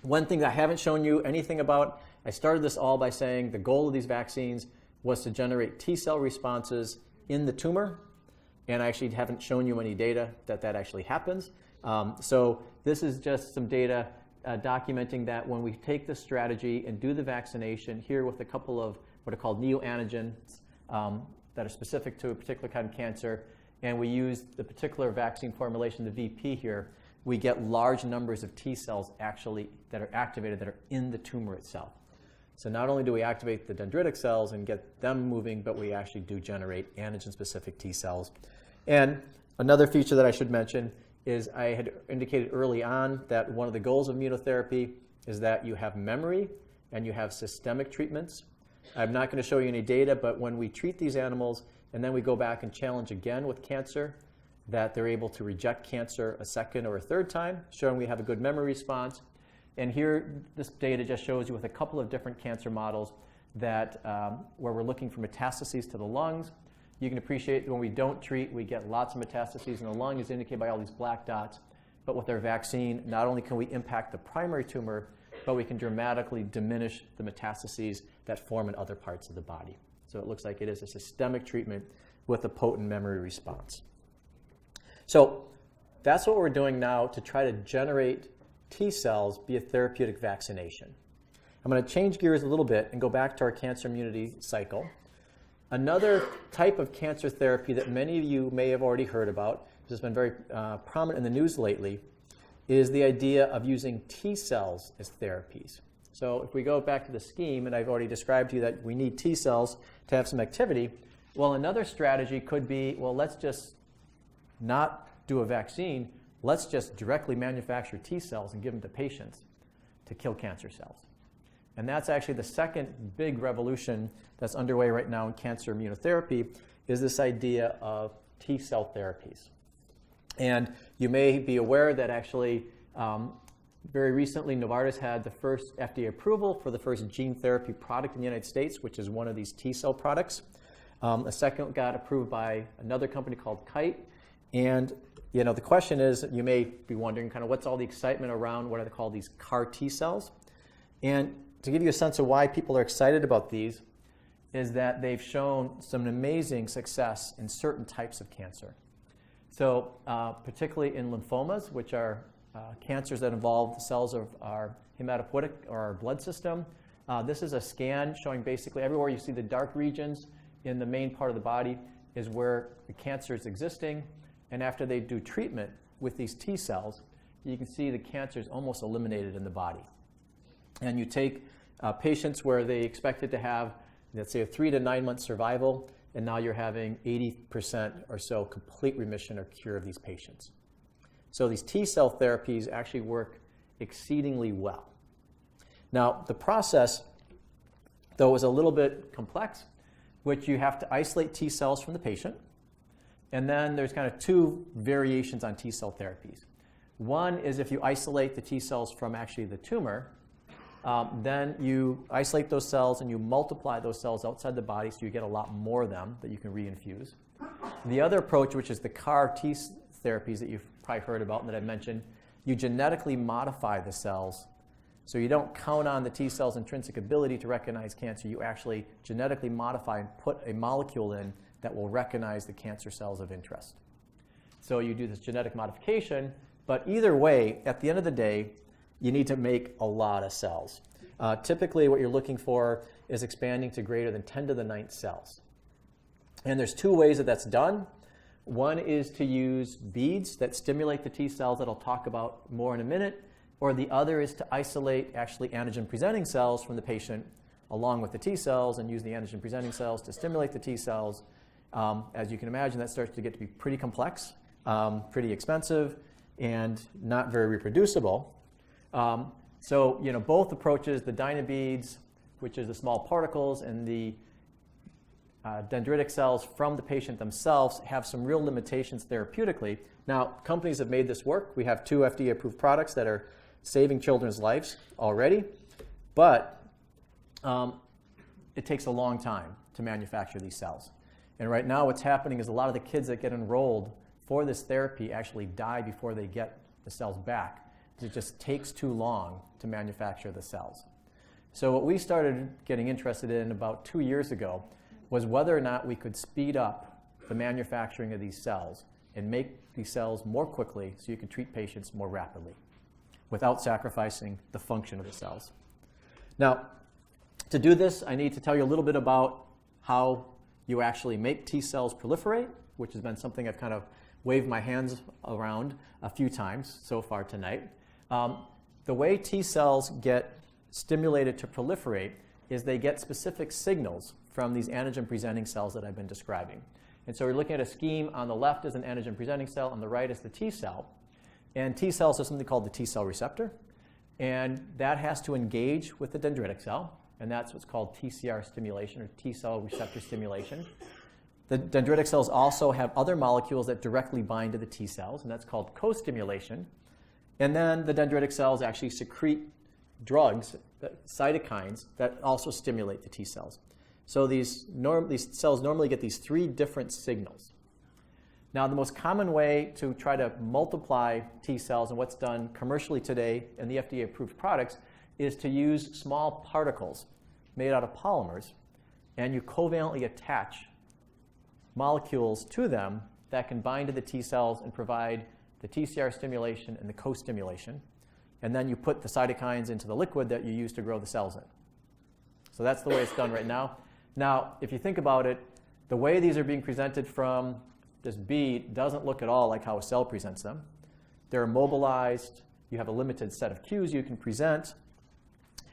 one thing that I haven't shown you anything about, I started this all by saying the goal of these vaccines was to generate T-cell responses in the tumor, and I actually haven't shown you any data that actually happens. So this is just some data documenting that when we take this strategy and do the vaccination here with a couple of what are called neoantigens that are specific to a particular kind of cancer, and we use the particular vaccine formulation, the VP here, we get large numbers of T cells actually that are activated that are in the tumor itself. So not only do we activate the dendritic cells and get them moving, but we actually do generate antigen-specific T cells. And another feature that I should mention is I had indicated early on that one of the goals of immunotherapy is that you have memory and you have systemic treatments. I'm not going to show you any data, but when we treat these animals and then we go back and challenge again with cancer, that they're able to reject cancer a second or a third time, showing we have a good memory response. And here, this data just shows you with a couple of different cancer models that where we're looking for metastases to the lungs. You can appreciate when we don't treat, we get lots of metastases in the lung, as indicated by all these black dots. But with our vaccine, not only can we impact the primary tumor, but we can dramatically diminish the metastases that form in other parts of the body. So it looks like it is a systemic treatment with a potent memory response. So that's what we're doing now to try to generate T cells via therapeutic vaccination. I'm going to change gears a little bit and go back to our cancer immunity cycle. Another type of cancer therapy that many of you may have already heard about, which has been very prominent in the news lately, is the idea of using T cells as therapies. So if we go back to the scheme, and I've already described to you that we need T cells to have some activity, well, another strategy could be, well, let's just not do a vaccine. Let's just directly manufacture T cells and give them to patients to kill cancer cells. And that's actually the second big revolution that's underway right now in cancer immunotherapy, is this idea of T cell therapies. And you may be aware that actually very recently Novartis had the first FDA approval for the first gene therapy product in the United States, which is one of these T cell products. A second got approved by another company called Kite. And you know, the question is, you may be wondering kind of what's all the excitement around what are they called, these CAR T cells. And to give you a sense of why people are excited about these is that they've shown some amazing success in certain types of cancer. So particularly in lymphomas, which are cancers that involve the cells of our hematopoietic or our blood system. This is a scan showing basically everywhere you see the dark regions in the main part of the body is where the cancer is existing. And after they do treatment with these T cells, you can see the cancer is almost eliminated in the body. And you take patients where they expected to have, let's say, a 3 to 9 month survival, and now you're having 80% or so complete remission or cure of these patients. So these T cell therapies actually work exceedingly well. Now, the process, though, is a little bit complex, which you have to isolate T cells from the patient. And then there's kind of two variations on T cell therapies. One is if you isolate the T cells from actually the tumor, then you isolate those cells and you multiply those cells outside the body so you get a lot more of them that you can reinfuse. The other approach, which is the CAR T therapies that you've probably heard about and that I've mentioned, you genetically modify the cells. So you don't count on the T cell's intrinsic ability to recognize cancer. You actually genetically modify and put a molecule in that will recognize the cancer cells of interest. So you do this genetic modification, but either way, at the end of the day, you need to make a lot of cells. Typically, what you're looking for is expanding to greater than 10 to the 9th cells. And there's two ways that that's done. One is to use beads that stimulate the T cells that I'll talk about more in a minute, or the other is to isolate actually antigen-presenting cells from the patient along with the T cells and use the antigen-presenting cells to stimulate the T cells. As you can imagine, that starts to get to be pretty complex, pretty expensive, and not very reproducible. So, you know, both approaches, the dynabeads, which is the small particles, and the dendritic cells from the patient themselves have some real limitations therapeutically. Now, companies have made this work. We have 2 FDA-approved products that are saving children's lives already, but it takes a long time to manufacture these cells. And right now what's happening is a lot of the kids that get enrolled for this therapy actually die before they get the cells back. It just takes too long to manufacture the cells. So what we started getting interested in about 2 years ago was whether or not we could speed up the manufacturing of these cells and make these cells more quickly so you can treat patients more rapidly without sacrificing the function of the cells. Now, to do this, I need to tell you a little bit about how you actually make T cells proliferate, which has been something I've kind of waved my hands around a few times so far tonight. The way T cells get stimulated to proliferate is they get specific signals from these antigen-presenting cells that I've been describing. And so we're looking at a scheme. On the left is an antigen-presenting cell, on the right is the T cell. And T cells have something called the T cell receptor. And that has to engage with the dendritic cell. And that's what's called TCR stimulation, or T cell receptor stimulation. The dendritic cells also have other molecules that directly bind to the T cells, and that's called co-stimulation. And then the dendritic cells actually secrete drugs, cytokines, that also stimulate the T cells. So these cells normally get these 3 different signals. Now, the most common way to try to multiply T cells, and what's done commercially today in the FDA-approved products, is to use small particles made out of polymers, and you covalently attach molecules to them that can bind to the T cells and provide the TCR stimulation and the co-stimulation. And then you put the cytokines into the liquid that you use to grow the cells in. So that's the way it's done right now. Now, if you think about it, the way these are being presented from this bead doesn't look at all like how a cell presents them. They're immobilized. You have a limited set of cues you can present.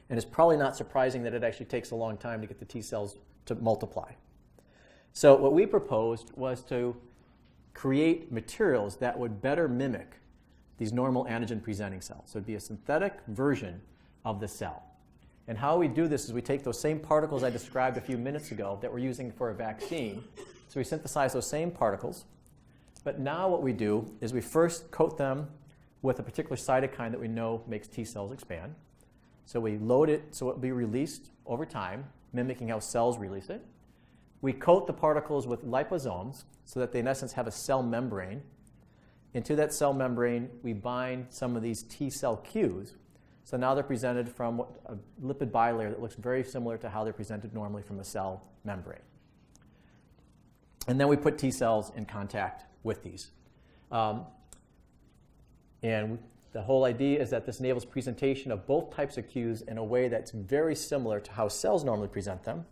And it's probably not surprising that it actually takes a long time to get the T cells to multiply. So what we proposed was to create materials that would better mimic these normal antigen-presenting cells. So it would be a synthetic version of the cell. And how we do this is we take those same particles I described a few minutes ago that we're using for a vaccine. So we synthesize those same particles. But now what we do is we first coat them with a particular cytokine that we know makes T cells expand. So we load it so it will be released over time, mimicking how cells release it. We coat the particles with liposomes so that they, in essence, have a cell membrane. Into that cell membrane, we bind some of these T cell cues. So now they're presented from a lipid bilayer that looks very similar to how they're presented normally from a cell membrane. And then we put T cells in contact with these. And the whole idea is that this enables presentation of both types of cues in a way that's very similar to how cells normally present them.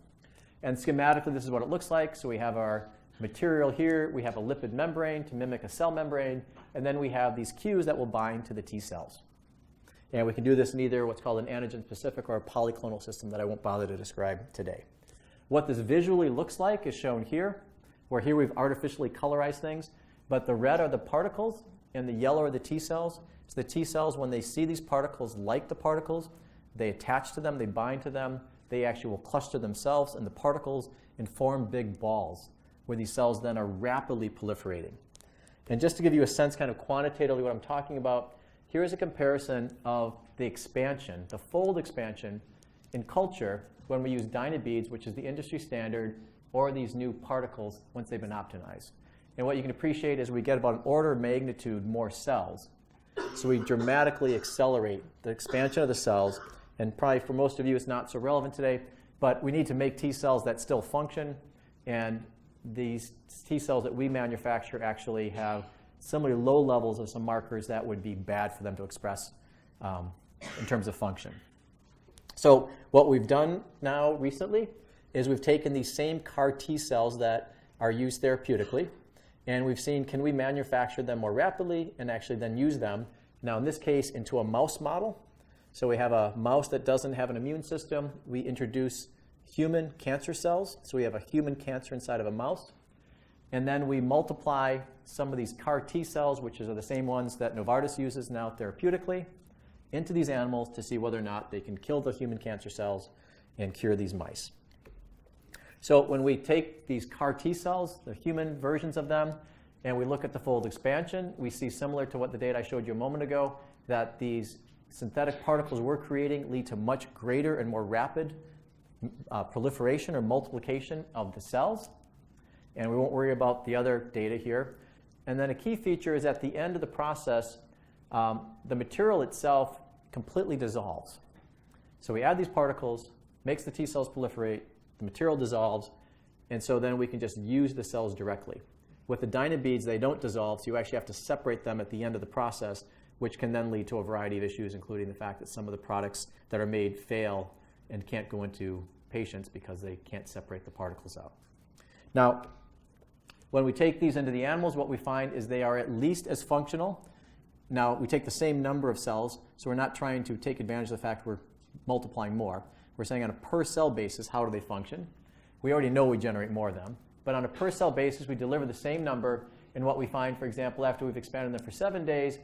And schematically, this is what it looks like. So we have our material here. We have a lipid membrane to mimic a cell membrane. And then we have these cues that will bind to the T cells. And we can do this in either what's called an antigen-specific or a polyclonal system that I won't bother to describe today. What this visually looks like is shown here, where here we've artificially colorized things. But the red are the particles, and the yellow are the T cells. So the T cells, when they see these particles, like the particles, they attach to them, they bind to them. They actually will cluster themselves in the particles and form big balls, where these cells then are rapidly proliferating. And just to give you a sense kind of quantitatively what I'm talking about, here's a comparison of the expansion, the fold expansion in culture when we use dynabeads, which is the industry standard, or these new particles once they've been optimized. And what you can appreciate is we get about an order of magnitude more cells. So we dramatically accelerate the expansion of the cells. And probably for most of you, it's not so relevant today, but we need to make T cells that still function. And these T cells that we manufacture actually have similarly low levels of some markers that would be bad for them to express in terms of function. So what we've done now recently is we've taken these same CAR T cells that are used therapeutically, and we've seen, can we manufacture them more rapidly and actually then use them, now in this case, into a mouse model. So we have a mouse that doesn't have an immune system. We introduce human cancer cells. So we have a human cancer inside of a mouse. And then we multiply some of these CAR T cells, which are the same ones that Novartis uses now therapeutically, into these animals to see whether or not they can kill the human cancer cells and cure these mice. So when we take these CAR T cells, the human versions of them, and we look at the fold expansion, we see, similar to what the data I showed you a moment ago, that these synthetic particles we're creating lead to much greater and more rapid proliferation or multiplication of the cells. And we won't worry about the other data here. And then a key feature is at the end of the process, the material itself completely dissolves. So we add these particles, makes the T cells proliferate, the material dissolves, and so then we can just use the cells directly. With the dynabeads, they don't dissolve, so you actually have to separate them at the end of the process, which can then lead to a variety of issues, including the fact that some of the products that are made fail and can't go into patients because they can't separate the particles out. Now, when we take these into the animals, what we find is they are at least as functional. Now, we take the same number of cells, so we're not trying to take advantage of the fact we're multiplying more. We're saying on a per cell basis, how do they function? We already know we generate more of them. But on a per cell basis, we deliver the same number. And what we find, for example, after we've expanded them for 7 days,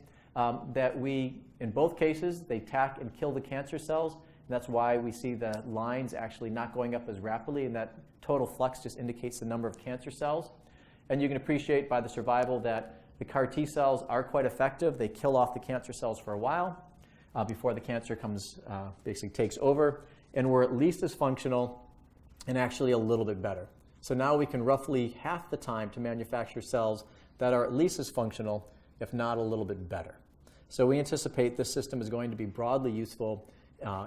that we, in both cases, they attack and kill the cancer cells. And that's why we see the lines actually not going up as rapidly, and that total flux just indicates the number of cancer cells. And you can appreciate by the survival that the CAR T cells are quite effective. They kill off the cancer cells for a while before the cancer basically takes over. And we're at least as functional and actually a little bit better. So now we can roughly half the time to manufacture cells that are at least as functional, if not a little bit better. So we anticipate this system is going to be broadly useful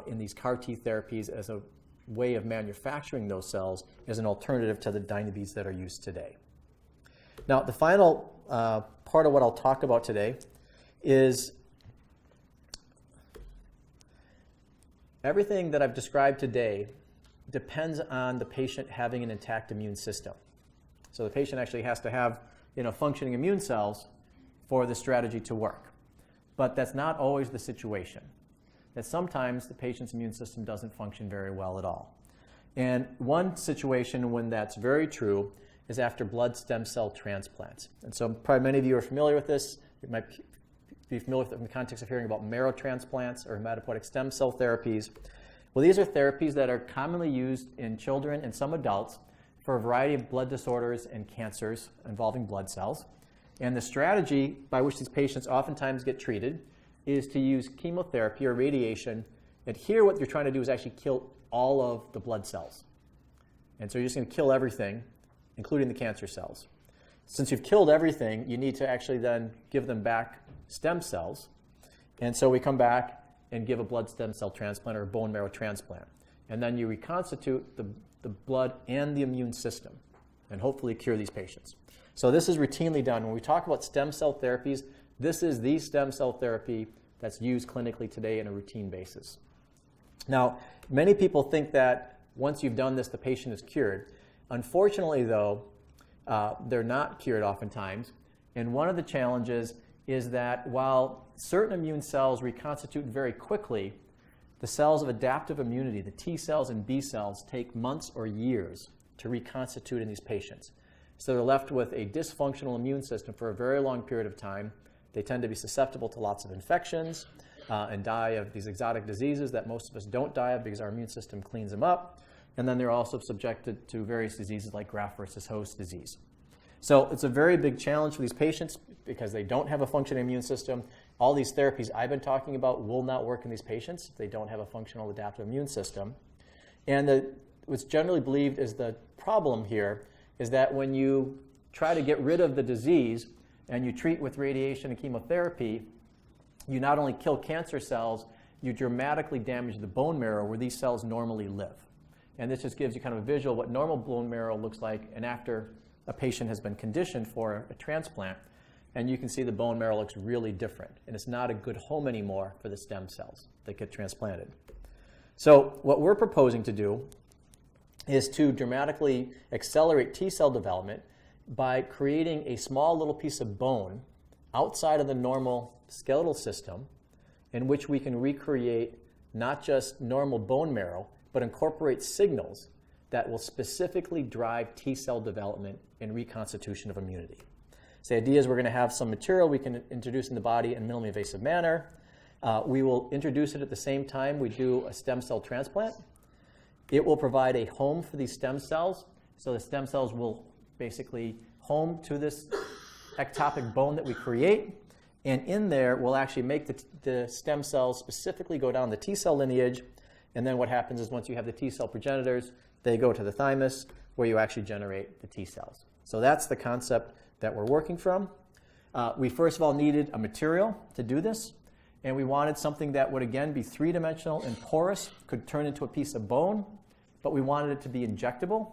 in these CAR T therapies as a way of manufacturing those cells as an alternative to the Dynabeads that are used today. Now, the final part of what I'll talk about today is everything that I've described today depends on the patient having an intact immune system. So the patient actually has to have functioning immune cells for the strategy to work. But that's not always the situation. That sometimes the patient's immune system doesn't function very well at all. And one situation when that's very true is after blood stem cell transplants. And so probably many of you are familiar with this. You might be familiar with it in the context of hearing about marrow transplants or hematopoietic stem cell therapies. Well, these are therapies that are commonly used in children and some adults for a variety of blood disorders and cancers involving blood cells. And the strategy by which these patients oftentimes get treated is to use chemotherapy or radiation. And here what you're trying to do is actually kill all of the blood cells. And so you're just going to kill everything, including the cancer cells. Since you've killed everything, you need to actually then give them back stem cells. And so we come back and give a blood stem cell transplant or a bone marrow transplant. And then you reconstitute the blood and the immune system and hopefully cure these patients. So this is routinely done. When we talk about stem cell therapies, this is the stem cell therapy that's used clinically today on a routine basis. Now, many people think that once you've done this, the patient is cured. Unfortunately, though, they're not cured oftentimes. And one of the challenges is that while certain immune cells reconstitute very quickly, the cells of adaptive immunity, the T cells and B cells, take months or years to reconstitute in these patients. So they're left with a dysfunctional immune system for a very long period of time. They tend to be susceptible to lots of infections and die of these exotic diseases that most of us don't die of because our immune system cleans them up. And then they're also subjected to various diseases like graft versus host disease. So it's a very big challenge for these patients because they don't have a functioning immune system. All these therapies I've been talking about will not work in these patients if they don't have a functional adaptive immune system. And what's generally believed is the problem here is that when you try to get rid of the disease and you treat with radiation and chemotherapy, you not only kill cancer cells, you dramatically damage the bone marrow where these cells normally live. And this just gives you kind of a visual of what normal bone marrow looks like and after a patient has been conditioned for a transplant. And you can see the bone marrow looks really different. And it's not a good home anymore for the stem cells that get transplanted. So what we're proposing to do is to dramatically accelerate T cell development by creating a small little piece of bone outside of the normal skeletal system in which we can recreate not just normal bone marrow, but incorporate signals that will specifically drive T cell development and reconstitution of immunity. So the idea is we're going to have some material we can introduce in the body in a minimally invasive manner. We will introduce it at the same time we do a stem cell transplant. It will provide a home for these stem cells. So the stem cells will basically home to this ectopic bone that we create. And in there, we'll actually make the stem cells specifically go down the T cell lineage. And then what happens is once you have the T cell progenitors, they go to the thymus where you actually generate the T cells. So that's the concept that we're working from. We first of all needed a material to do this. And we wanted something that would, again, be three-dimensional and porous, could turn into a piece of bone, but we wanted it to be injectable.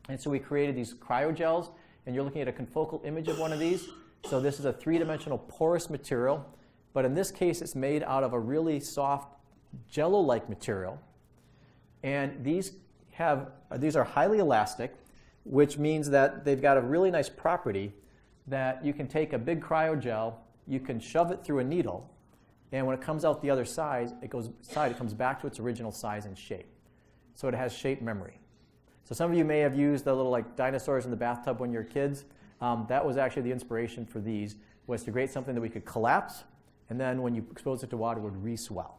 And so we created these cryogels, and you're looking at a confocal image of one of these. So this is a three-dimensional porous material, but in this case, it's made out of a really soft jello-like material. And these are highly elastic, which means that they've got a really nice property that you can take a big cryogel, you can shove it through a needle, and when it comes out the other side, it comes back to its original size and shape. So it has shape memory. So some of you may have used the little like dinosaurs in the bathtub when you were kids. That was actually the inspiration for these, was to create something that we could collapse and then when you expose it to water, it would re-swell.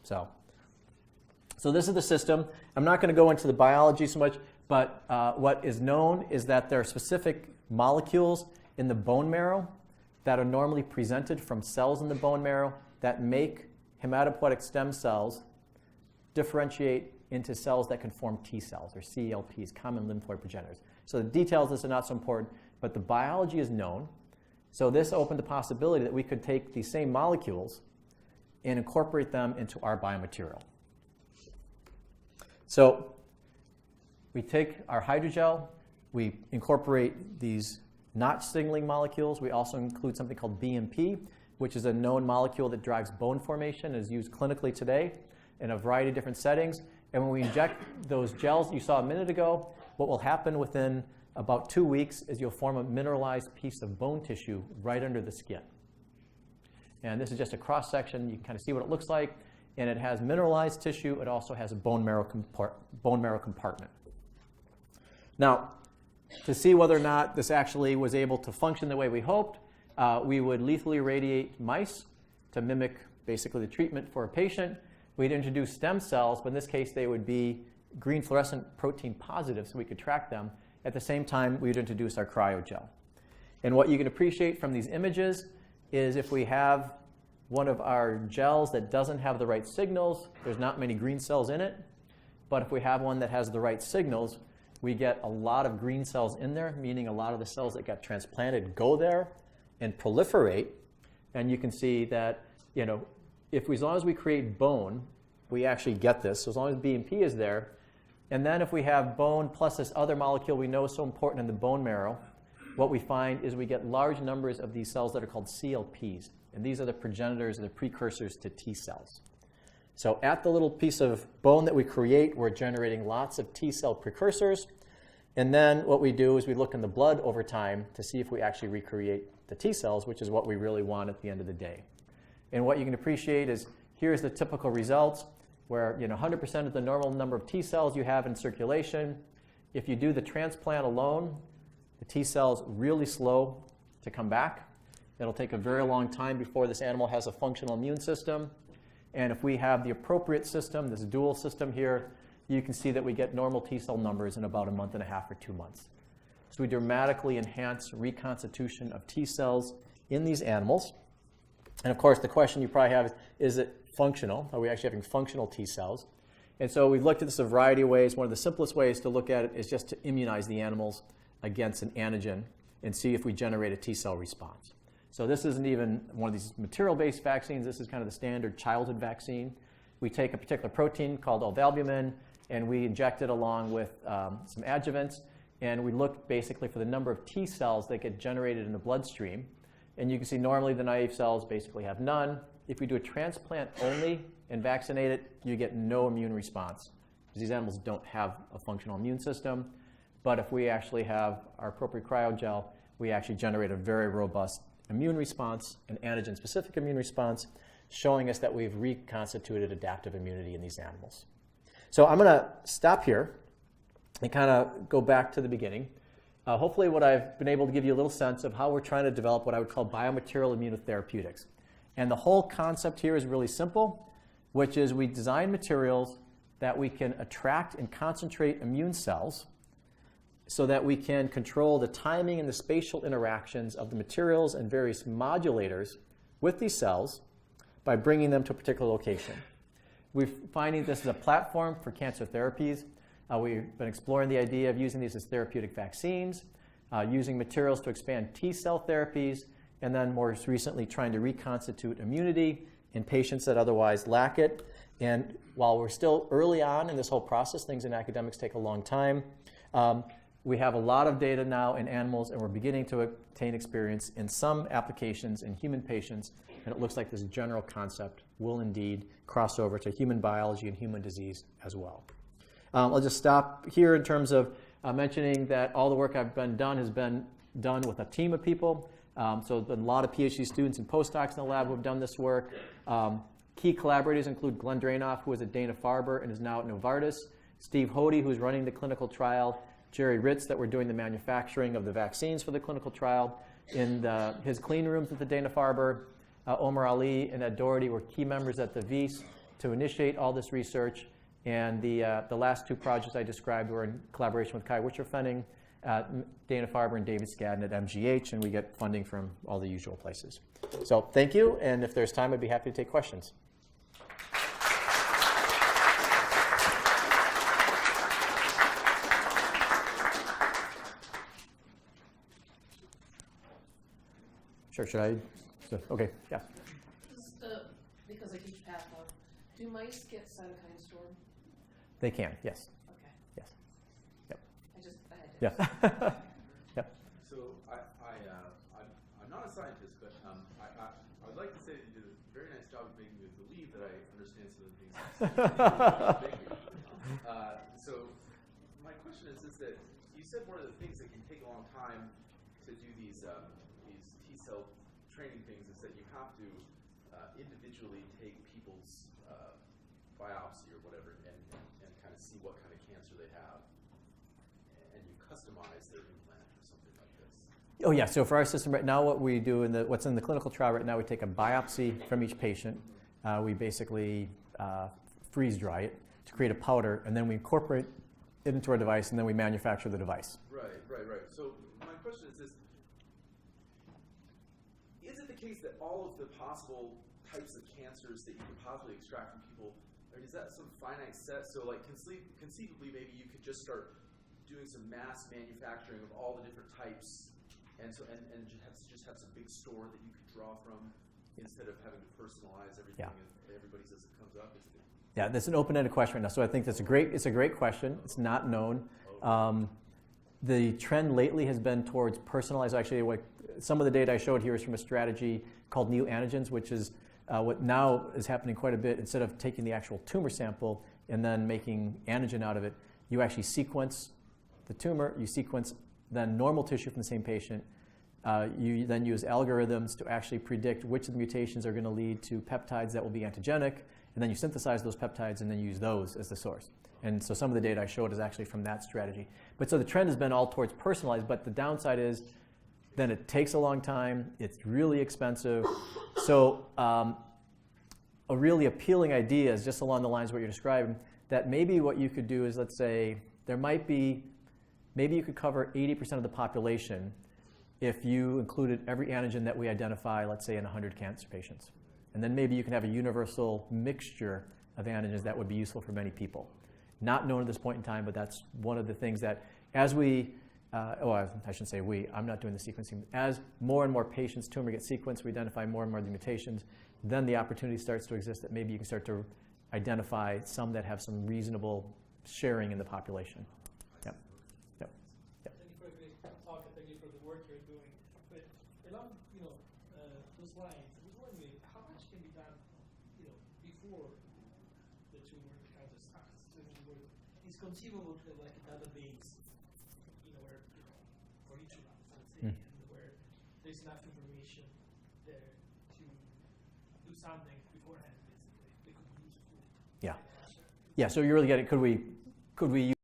So this is the system. I'm not going to go into the biology so much, but what is known is that there are specific molecules in the bone marrow that are normally presented from cells in the bone marrow that make hematopoietic stem cells differentiate into cells that can form T cells, or CLPs, common lymphoid progenitors. So the details of this are not so important, but the biology is known. So this opened the possibility that we could take these same molecules and incorporate them into our biomaterial. So we take our hydrogel, we incorporate these notch signaling molecules. We also include something called BMP, which is a known molecule that drives bone formation, is used clinically today in a variety of different settings. And when we inject those gels you saw a minute ago, what will happen within about 2 weeks is you'll form a mineralized piece of bone tissue right under the skin. And this is just a cross-section. You can kind of see what it looks like. And it has mineralized tissue. It also has a bone marrow compartment. Now, to see whether or not this actually was able to function the way we hoped, we would lethally irradiate mice to mimic basically the treatment for a patient. We'd introduce stem cells, but in this case they would be green fluorescent protein positive, so we could track them. At the same time, we'd introduce our cryogel. And what you can appreciate from these images is if we have one of our gels that doesn't have the right signals, there's not many green cells in it. But if we have one that has the right signals, we get a lot of green cells in there, meaning a lot of the cells that got transplanted go there and proliferate. And you can see that, you know, as long as we create bone, we actually get this. So as long as BMP is there, and then if we have bone plus this other molecule we know is so important in the bone marrow, what we find is we get large numbers of these cells that are called CLPs. And these are the progenitors or the precursors to T cells. So at the little piece of bone that we create, we're generating lots of T cell precursors. And then what we do is we look in the blood over time to see if we actually recreate the T cells, which is what we really want at the end of the day. And what you can appreciate is here's the typical results where 100% of the normal number of T cells you have in circulation. If you do the transplant alone, the T cells really slow to come back. It'll take a very long time before this animal has a functional immune system. And if we have the appropriate system, this dual system here, you can see that we get normal T cell numbers in about a month and a half or 2 months. So we dramatically enhance reconstitution of T cells in these animals. And of course, the question you probably have is it functional? Are we actually having functional T cells? And so we've looked at this a variety of ways. One of the simplest ways to look at it is just to immunize the animals against an antigen and see if we generate a T cell response. So this isn't even one of these material-based vaccines. This is kind of the standard childhood vaccine. We take a particular protein called ovalbumin, and we inject it along with some adjuvants, and we look basically for the number of T cells that get generated in the bloodstream. And you can see normally the naive cells basically have none. If we do a transplant only and vaccinate it, you get no immune response, because these animals don't have a functional immune system. But if we actually have our appropriate cryogel, we actually generate a very robust immune response, an antigen-specific immune response, showing us that we've reconstituted adaptive immunity in these animals. So I'm going to stop here and kind of go back to the beginning. Hopefully what I've been able to give you a little sense of how we're trying to develop what I would call biomaterial immunotherapeutics. And the whole concept here is really simple, which is we design materials that we can attract and concentrate immune cells so that we can control the timing and the spatial interactions of the materials and various modulators with these cells by bringing them to a particular location. We're finding this is a platform for cancer therapies. We've been exploring the idea of using these as therapeutic vaccines, using materials to expand T cell therapies, and then more recently trying to reconstitute immunity in patients that otherwise lack it. And while we're still early on in this whole process, things in academics take a long time, we have a lot of data now in animals, and we're beginning to obtain experience in some applications in human patients, and it looks like this general concept will indeed cross over to human biology and human disease as well. I'll just stop here in terms of mentioning that all the work I've been done has been done with a team of people. So there's been a lot of PhD students and postdocs in the lab who have done this work. Key collaborators include Glenn Drainoff, who is at Dana-Farber and is now at Novartis, Steve Hody, who's running the clinical trial, Jerry Ritz, that we're doing the manufacturing of the vaccines for the clinical trial in his clean rooms at the Dana-Farber, Omar Ali and Ed Doherty were key members at the VIS to initiate all this research. And the last two projects I described were in collaboration with Kai Witcher-Fenning, Dana Farber, and David Skadden at MGH, and we get funding from all the usual places. So thank you, and if there's time, I'd be happy to take questions. Sure, should I? Okay, yeah. Just because I teach path lab, do mice get cytokine storm? They can, yes. Okay. Yes. Yep. I had to. Yeah. Yep. So I'm not a scientist, but I would like to say that you did a very nice job of making me believe that I understand some of the things. So my question is that you said one of the things that can take a long time to do these T-cell training things is that you have to individually take people's biopsy or whatever and kind of see what kind of cancer they have, and you customize their implant or something like this. Oh yeah, so for our system right now, what we do what's in the clinical trial right now, we take a biopsy from each patient. We basically freeze dry it to create a powder, and then we incorporate it into our device, and then we manufacture the device. Right. So my question is this: is it the case that all of the possible types of cancers that you could possibly extract from people, or is that some finite set? So like conceivably, maybe you could just start doing some mass manufacturing of all the different types, and just have some big store that you could draw from, instead of having to personalize everything and everybody says it comes up. Yeah, that's an open-ended question right now. So I think it's a great question. It's not known. The trend lately has been towards personalized. Actually, some of the data I showed here is from a strategy called neoantigens, which is what now is happening quite a bit. Instead of taking the actual tumor sample and then making antigen out of it, you actually sequence the tumor, you sequence then normal tissue from the same patient. You then use algorithms to actually predict which of the mutations are going to lead to peptides that will be antigenic, and then you synthesize those peptides and then use those as the source. And so some of the data I showed is actually from that strategy. But so the trend has been all towards personalized, but the downside is then it takes a long time, it's really expensive. So a really appealing idea is just along the lines of what you're describing, that maybe what you could do is, let's say, maybe you could cover 80% of the population if you included every antigen that we identify, let's say, in 100 cancer patients. And then maybe you can have a universal mixture of antigens that would be useful for many people. Not known at this point in time, but that's one of the things that as we, I shouldn't say we, I'm not doing the sequencing. As more and more patients' tumor gets sequenced, we identify more and more of the mutations, then the opportunity starts to exist that maybe you can start to identify some that have some reasonable sharing in the population. Yep. Yep. Yep. Thank you for a great talk, and thank you for the work you're doing. But along, those lines, I was wondering how much can be done, before the tumor starts to work. It's conceivable to have like a database, where for each of us, let's say, and where there's enough information there to do something beforehand, basically. They could be useful. Yeah. Yeah. So you're really getting, could we use